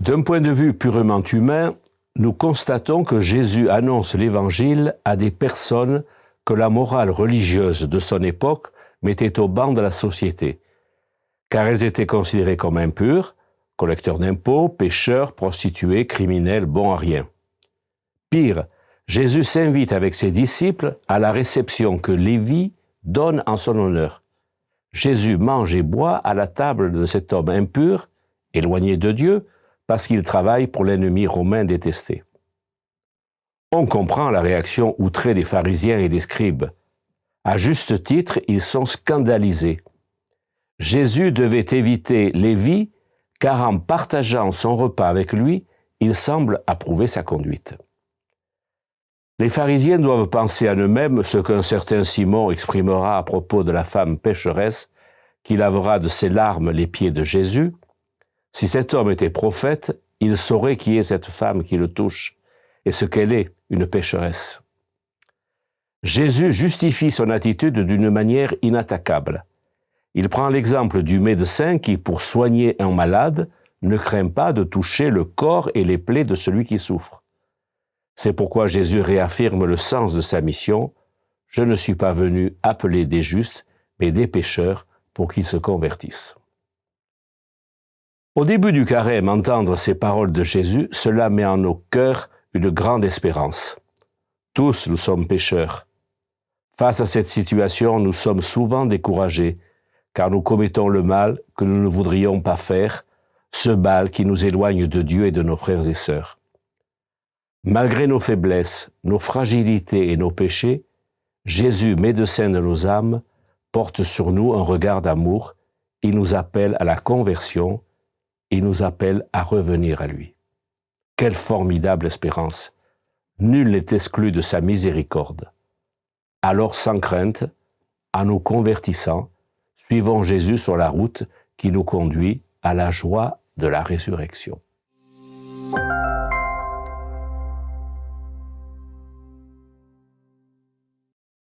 D'un point de vue purement humain, nous constatons que Jésus annonce l'Évangile à des personnes que la morale religieuse de son époque mettait au banc de la société, car elles étaient considérées comme impures, collecteurs d'impôts, pécheurs, prostituées, criminels, bons à rien. Pire, Jésus s'invite avec ses disciples à la réception que Lévi donne en son honneur. Jésus mange et boit à la table de cet homme impur, éloigné de Dieu, parce qu'il travaille pour l'ennemi romain détesté. On comprend la réaction outrée des pharisiens et des scribes. À juste titre, ils sont scandalisés. Jésus devait éviter Lévi, car en partageant son repas avec lui, il semble approuver sa conduite. Les pharisiens doivent penser à eux-mêmes ce qu'un certain Simon exprimera à propos de la femme pécheresse qui lavera de ses larmes les pieds de Jésus. Si cet homme était prophète, il saurait qui est cette femme qui le touche et ce qu'elle est, une pécheresse. Jésus justifie son attitude d'une manière inattaquable. Il prend l'exemple du médecin qui, pour soigner un malade, ne craint pas de toucher le corps et les plaies de celui qui souffre. C'est pourquoi Jésus réaffirme le sens de sa mission. « Je ne suis pas venu appeler des justes, mais des pécheurs pour qu'ils se convertissent. » Au début du carême, entendre ces paroles de Jésus, cela met en nos cœurs une grande espérance. Tous, nous sommes pécheurs. Face à cette situation, nous sommes souvent découragés, car nous commettons le mal que nous ne voudrions pas faire, ce mal qui nous éloigne de Dieu et de nos frères et sœurs. Malgré nos faiblesses, nos fragilités et nos péchés, Jésus, médecin de nos âmes, porte sur nous un regard d'amour. Il nous appelle à la conversion, il nous appelle à revenir à lui. Quelle formidable espérance! Nul n'est exclu de sa miséricorde. Alors, sans crainte, en nous convertissant, suivons Jésus sur la route qui nous conduit à la joie de la résurrection.